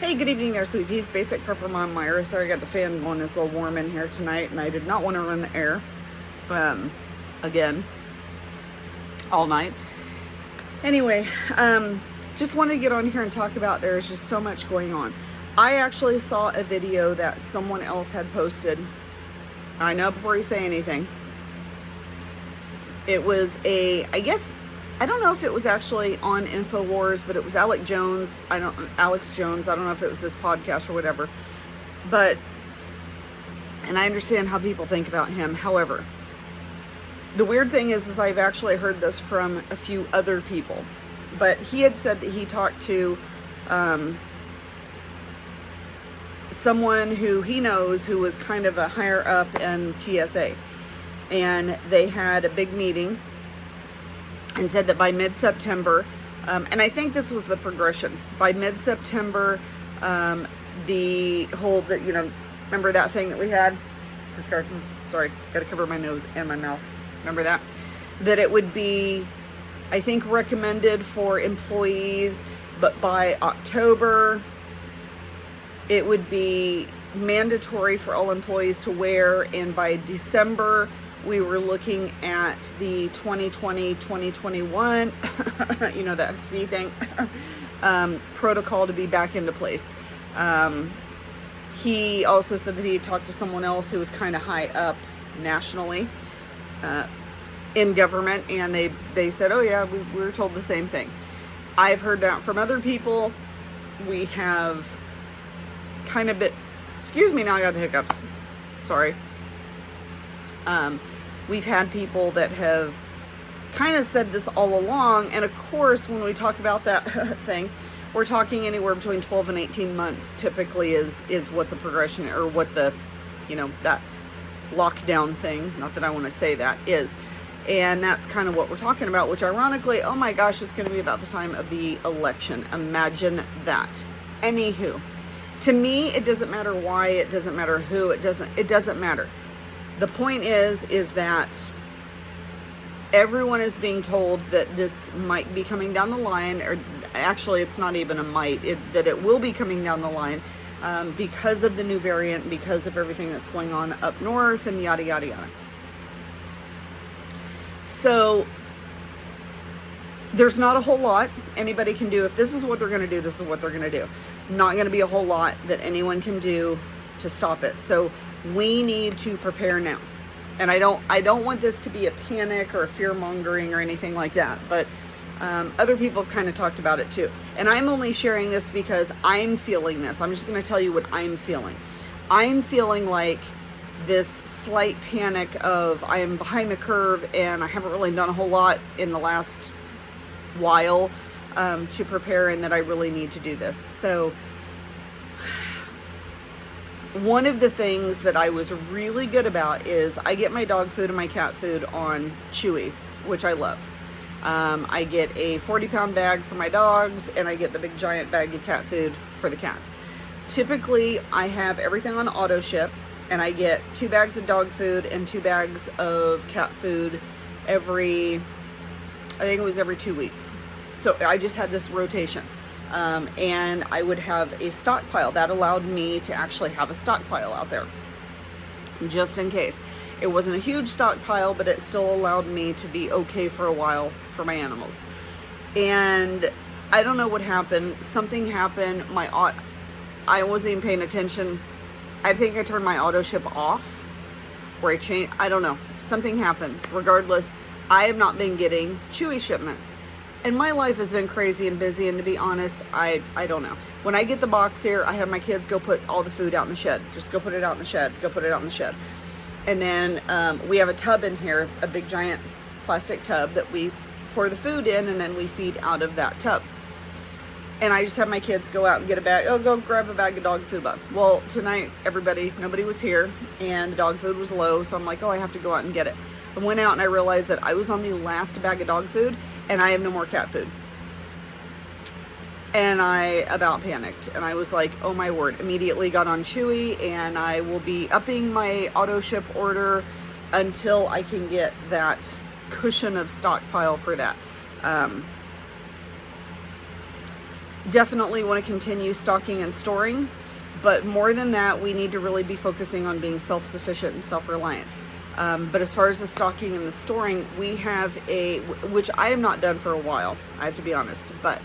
Hey, good evening there, sweet peas. Basic Prepper Mom Myra. Sorry, I got the fan going. It's a little warm in here tonight, and I did not want to run the air again all night. Anyway, just wanted to get on here and talk about there's just so much going on. I actually saw a video that someone else had posted. I know before you say anything. It was I don't know if it was actually on InfoWars, but it was Alex Jones. I don't know if it was this podcast or whatever. And I understand how people think about him. However, the weird thing is I've actually heard this from a few other people. But he had said that he talked to someone who he knows who was kind of a higher up in TSA. And they had a big meeting and said that by mid-September, and I think this was the progression, by mid-September, the whole, remember that thing that we had? Sorry, gotta cover my nose and my mouth. Remember that? That it would be, I think, recommended for employees, but by October, it would be mandatory for all employees to wear, and by December, we were looking at the 2020-2021, that C thing, protocol to be back into place. He also said that he had talked to someone else who was kind of high up nationally in government, and they said, oh yeah, we were told the same thing. I've heard that from other people. We have kind of excuse me, now I got the hiccups. Sorry. We've had people that have kind of said this all along, and of course, when we talk about that thing, we're talking anywhere between 12 and 18 months typically is what the progression, or what the, that lockdown thing, not that I want to say that, is. And that's kind of what we're talking about, which ironically, oh my gosh, it's going to be about the time of the election. Imagine that. Anywho, to me, it doesn't matter why, it doesn't matter who, it doesn't matter. The point is that everyone is being told that this might be coming down the line, or actually it's not even a might, that it will be coming down the line because of the new variant, because of everything that's going on up north, and yada, yada, yada. So there's not a whole lot anybody can do. If this is what they're going to do, this is what they're going to do. Not going to be a whole lot that anyone can do to stop it. So we need to prepare now. And I don't want this to be a panic or a fear mongering or anything like that, but other people have kind of talked about it too. And I'm only sharing this because I'm feeling this. I'm just going to tell you what I'm feeling. I'm feeling like this slight panic of I am behind the curve, and I haven't really done a whole lot in the last while to prepare, and that I really need to do this. So one of the things that I was really good about is I get my dog food and my cat food on Chewy, which I love. I get a 40-pound bag for my dogs, and I get the big giant bag of cat food for the cats. Typically, I have everything on auto ship, and I get 2 bags of dog food and 2 bags of cat food every 2 weeks. So I just had this rotation. And I would have a stockpile. That allowed me to actually have a stockpile out there, just in case. It wasn't a huge stockpile, but it still allowed me to be okay for a while for my animals. And I don't know what happened. Something happened. I wasn't even paying attention. I think I turned my auto ship off, or I don't know. Something happened. Regardless, I have not been getting Chewy shipments. And my life has been crazy and busy, and to be honest, I don't know. When I get the box here, I have my kids go put all the food out in the shed. Just go put it out in the shed. Go put it out in the shed. And then we have a tub in here, a big giant plastic tub that we pour the food in, and then we feed out of that tub. And I just have my kids go out and get a bag. Oh, go grab a bag of dog food. Well, tonight, nobody was here, and the dog food was low, so I'm like, oh, I have to go out and get it. I went out and I realized that I was on the last bag of dog food, and I have no more cat food. And I about panicked, and I was like, oh my word. Immediately got on Chewy, and I will be upping my auto ship order until I can get that cushion of stockpile for that. Definitely want to continue stocking and storing, but more than that, we need to really be focusing on being self-sufficient and self-reliant. But as far as the stocking and the storing, we have which I have not done for a while, I have to be honest, but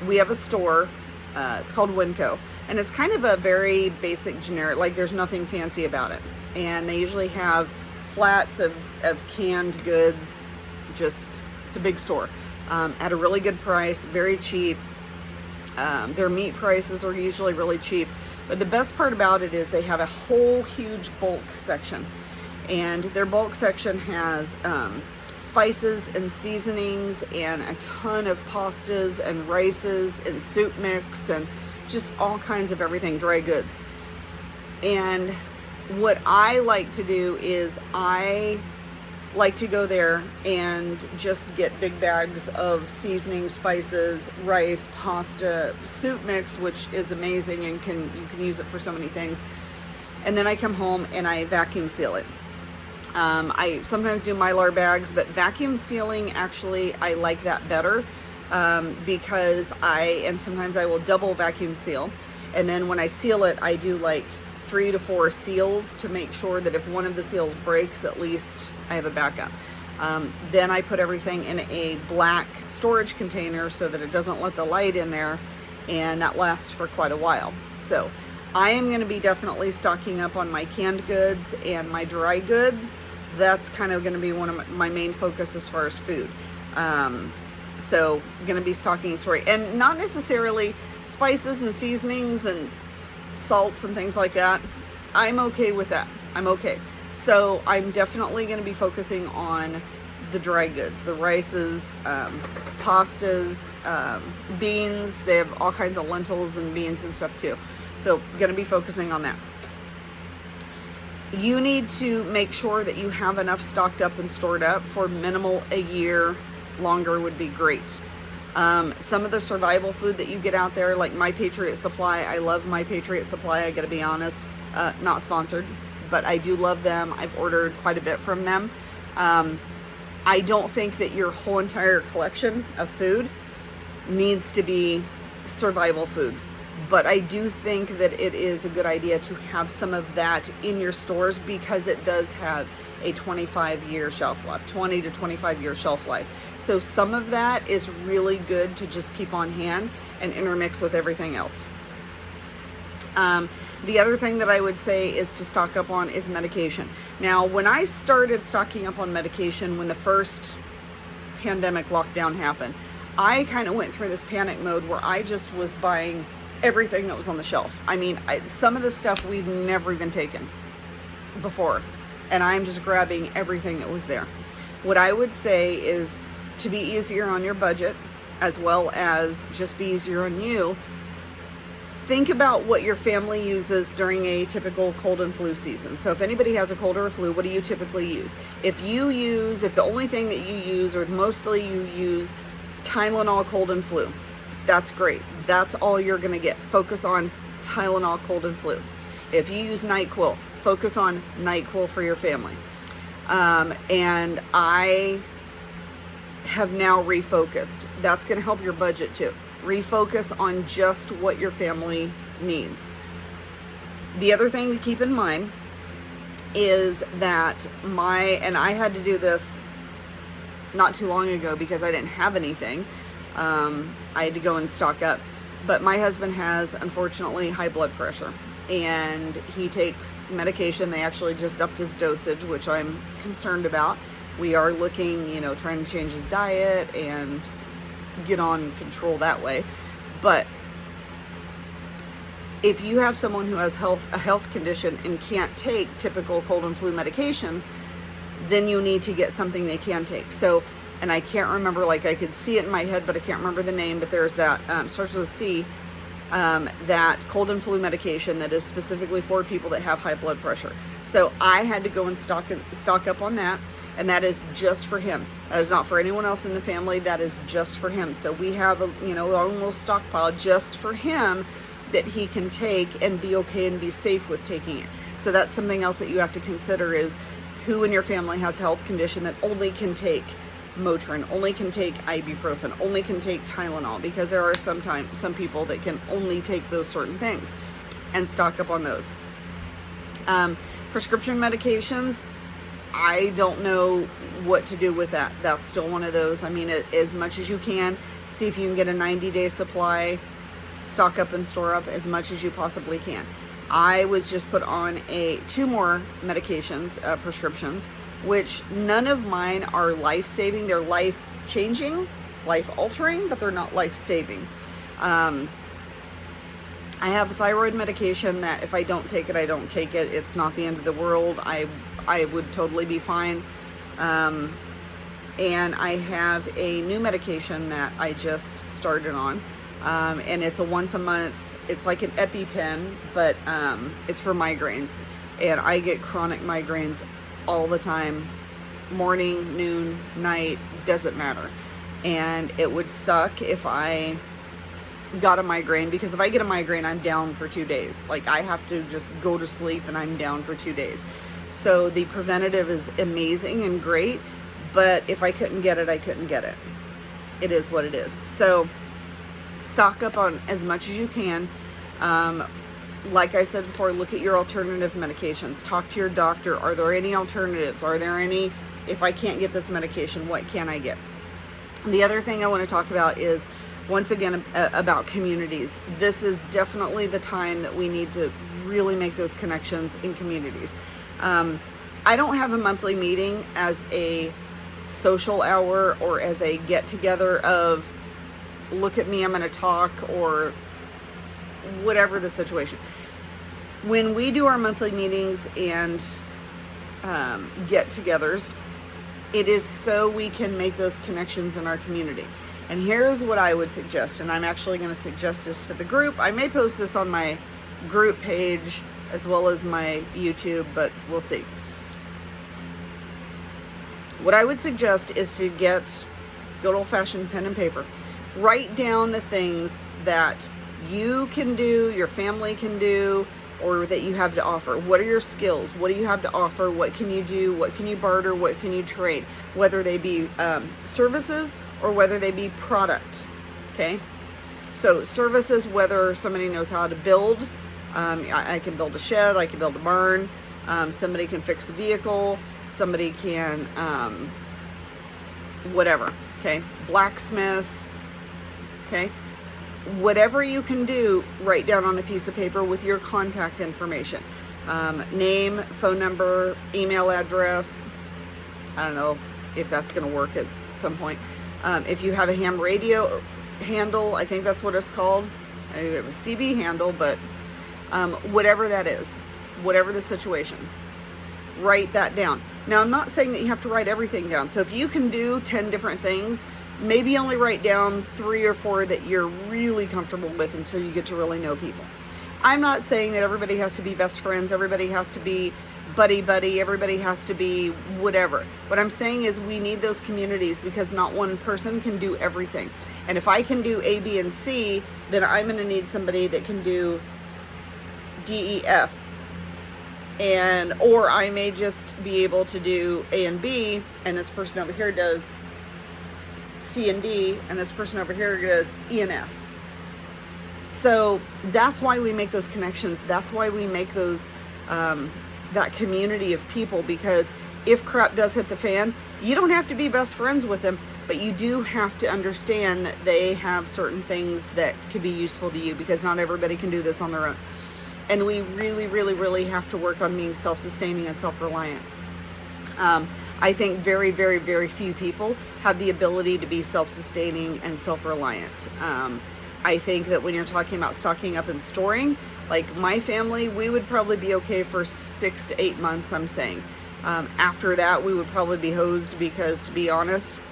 we have a store, it's called Winco, and it's kind of a very basic generic, like there's nothing fancy about it. And they usually have flats of canned goods, it's a big store, at a really good price, very cheap. Their meat prices are usually really cheap, but the best part about it is they have a whole huge bulk section, and their bulk section has spices and seasonings and a ton of pastas and rices and soup mix and just all kinds of everything, dry goods. And what I like to do is I like to go there and just get big bags of seasoning, spices, rice, pasta, soup mix, which is amazing and you can use it for so many things. And then I come home and I vacuum seal it. I sometimes do Mylar bags, but vacuum sealing, actually, I like that better because sometimes I will double vacuum seal. And then when I seal it, I do like 3 to 4 seals to make sure that if one of the seals breaks, at least I have a backup. Then I put everything in a black storage container so that it doesn't let the light in there, and that lasts for quite a while. So I am going to be definitely stocking up on my canned goods and my dry goods. That's kind of going to be one of my main focus as far as food. So going to be stocking and storing, and not necessarily spices and seasonings and salts and things like that. I'm okay with that. I'm okay. So I'm definitely going to be focusing on the dry goods, the rices, pastas, beans. They have all kinds of lentils and beans and stuff too. So going to be focusing on that. You need to make sure that you have enough stocked up and stored up for minimal a year. Longer would be great. Some of the survival food that you get out there, like My Patriot Supply, I love My Patriot Supply, I gotta be honest, not sponsored, but I do love them. I've ordered quite a bit from them. I don't think that your whole entire collection of food needs to be survival food, but I do think that it is a good idea to have some of that in your stores because it does have a 25-year shelf life, 20 to 25-year shelf life. So some of that is really good to just keep on hand and intermix with everything else. The other thing that I would say is to stock up on is medication. Now, when I started stocking up on medication, when the first pandemic lockdown happened, I kind of went through this panic mode where I just was buying everything that was on the shelf. I mean, some of the stuff we've never even taken before, and I'm just grabbing everything that was there. What I would say is to be easier on your budget, as well as just be easier on you, think about what your family uses during a typical cold and flu season. So if anybody has a cold or a flu, what do you typically use? If the only thing that you use, or mostly you use Tylenol cold and flu, that's great. That's all you're going to get. Focus on Tylenol cold and flu. If you use NyQuil, focus on NyQuil for your family. And I have now refocused. That's going to help your budget too. Refocus on just what your family needs. The other thing to keep in mind is that and I had to do this not too long ago because I didn't have anything. I had to go and stock up. But my husband has, unfortunately, high blood pressure, and he takes medication. They actually just upped his dosage, which I'm concerned about. We are looking, trying to change his diet and get on control that way. But if you have someone who has a health condition and can't take typical cold and flu medication, then you need to get something they can take. So, and I can't remember, I could see it in my head, but I can't remember the name, but there's that, starts with a C, that cold and flu medication that is specifically for people that have high blood pressure. So I had to go and stock up on that, and that is just for him. That is not for anyone else in the family. That is just for him. So we have our own little stockpile just for him that he can take and be okay and be safe with taking it. So that's something else that you have to consider, is who in your family has a health condition that only can take Motrin, only can take ibuprofen, only can take Tylenol, because there are some people that can only take those certain things, and stock up on those. Prescription medications, I don't know what to do with that. That's still one of those. I mean, as much as you can, see if you can get a 90-day supply, stock up and store up as much as you possibly can. I was just put on 2 more medications, prescriptions, which none of mine are life-saving. They're life-changing, life-altering, but they're not life-saving. I have a thyroid medication that if I don't take it, I don't take it. It's not the end of the world. I would totally be fine. And I have a new medication that I just started on. And it's a once a month, it's like an EpiPen, but it's for migraines. And I get chronic migraines all the time, morning, noon, night, doesn't matter. And it would suck if I got a migraine, because if I get a migraine, I'm down for 2 days. Like, I have to just go to sleep and I'm down for 2 days. So the preventative is amazing and great, but if I couldn't get it, I couldn't get it. It is what it is. So stock up on as much as you can. Like I said before, look at your alternative medications. Talk to your doctor. Are there any alternatives? Are there any, if I can't get this medication, what can I get? The other thing I want to talk about is, once again, about communities. This is definitely the time that we need to really make those connections in communities. I don't have a monthly meeting as a social hour or as a get-together of, look at me, I'm going to talk, or whatever the situation. When we do our monthly meetings and get-togethers, it is so we can make those connections in our community. And here's what I would suggest, and I'm actually going to suggest this to the group. I may post this on my group page as well as my YouTube, but we'll see. What I would suggest is to get good old-fashioned pen and paper. Write down the things that you can do, your family can do, or that you have to offer. What are your skills? What do you have to offer? What can you do? What can you barter? What can you trade? Whether they be services or whether they be product. Okay? So services, whether somebody knows how to build. I can build a shed. I can build a barn. Somebody can fix a vehicle. Somebody can, whatever. Okay? Blacksmith. Okay? Whatever you can do, write down on a piece of paper with your contact information. Name, phone number, email address. I don't know if that's going to work at some point. If you have a ham radio handle, I think that's what it's called. I have a CB handle, but whatever that is, whatever the situation, write that down. Now, I'm not saying that you have to write everything down. So if you can do 10 different things, maybe only write down 3 or 4 that you're really comfortable with until you get to really know people. I'm not saying that everybody has to be best friends, everybody has to be buddy-buddy, everybody has to be whatever. What I'm saying is we need those communities, because not one person can do everything. And if I can do A, B, and C, then I'm going to need somebody that can do D, E, F. Or I may just be able to do A and B, and this person over here does C and D, and this person over here does E and F. So that's why we make those connections. That's why we make those that community of people, because if crap does hit the fan, you don't have to be best friends with them, but you do have to understand that they have certain things that could be useful to you, because not everybody can do this on their own. And we really, really, really have to work on being self-sustaining and self-reliant. I think very, very, very few people have the ability to be self-sustaining and self-reliant. I think that when you're talking about stocking up and storing, like my family, we would probably be okay for 6 to 8 months, I'm saying. After that, we would probably be hosed, because to be honest,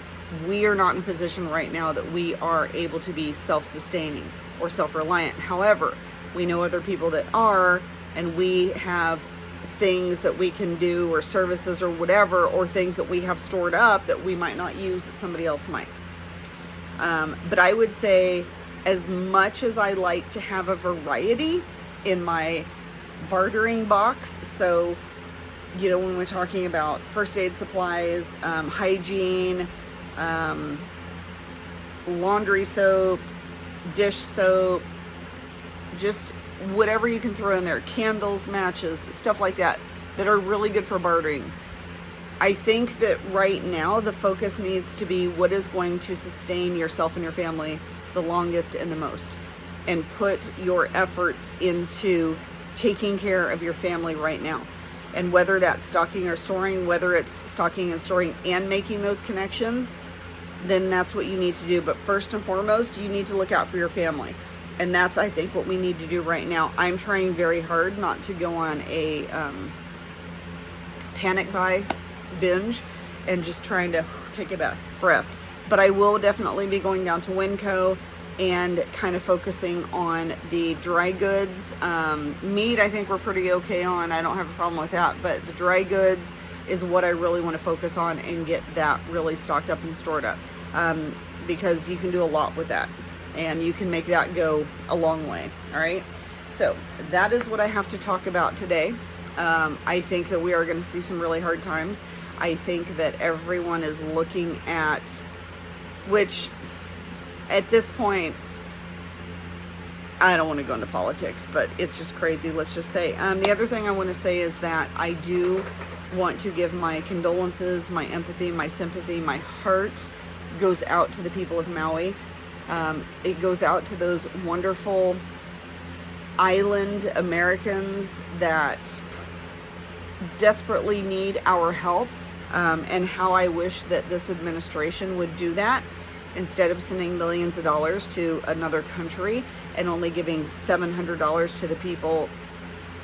we are not in a position right now that we are able to be self-sustaining or self-reliant. However, we know other people that are, and we have things that we can do, or services or whatever, or things that we have stored up that we might not use that somebody else might. But I would say, as much as I like to have a variety in my bartering box, so, you know, when we're talking about first aid supplies, hygiene, laundry soap, dish soap, just whatever you can throw in there, candles, matches, stuff like that, that are really good for bartering. I think that right now the focus needs to be what is going to sustain yourself and your family the longest and the most, and put your efforts into taking care of your family right now. And whether that's stocking or storing, whether it's stocking and storing and making those connections, then that's what you need to do. But first and foremost, you need to look out for your family. And that's, I think, what we need to do right now. I'm trying very hard not to go on a panic buy binge and just trying to take a breath. But I will definitely be going down to Winco and kind of focusing on the dry goods. Meat, I think we're pretty okay on. I don't have a problem with that. But the dry goods is what I really want to focus on and get that really stocked up and stored up. Because you can do a lot with that. And you can make that go a long way. All right. So that is what I have to talk about today. I think that we are going to see some really hard times. I think that everyone is looking at, which at this point, I don't want to go into politics, but it's just crazy. Let's just say. The other thing I want to say is that I do want to give my condolences, my empathy, my sympathy, my heart goes out to the people of Maui. It goes out to those wonderful island Americans that desperately need our help, and how I wish that this administration would do that instead of sending millions of dollars to another country and only giving $700 to the people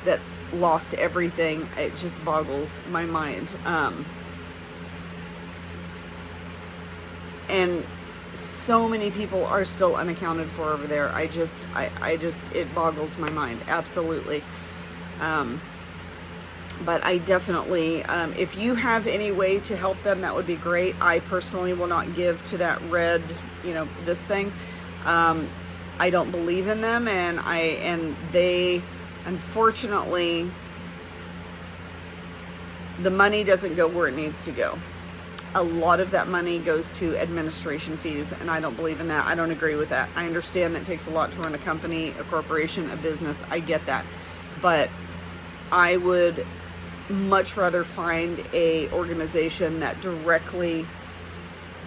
that lost everything. It just boggles my mind. And so many people are still unaccounted for over there. I just, it boggles my mind. Absolutely. But I definitely, if you have any way to help them, that would be great. I personally will not give to that red, this thing. I don't believe in them, and they, unfortunately, the money doesn't go where it needs to go. A lot of that money goes to administration fees, and I don't believe in that. I don't agree with that. I understand that it takes a lot to run a company, a corporation, a business. I get that. But I would much rather find a organization that directly,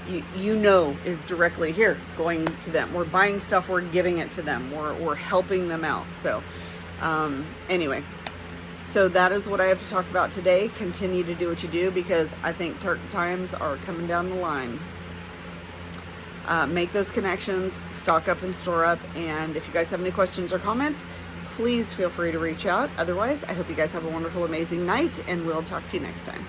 is directly here, going to them. We're buying stuff, we're giving it to them. We're helping them out. So anyway. So that is what I have to talk about today. Continue to do what you do, because I think times are coming down the line. Make those connections, stock up and store up. And if you guys have any questions or comments, please feel free to reach out. Otherwise, I hope you guys have a wonderful, amazing night, and we'll talk to you next time.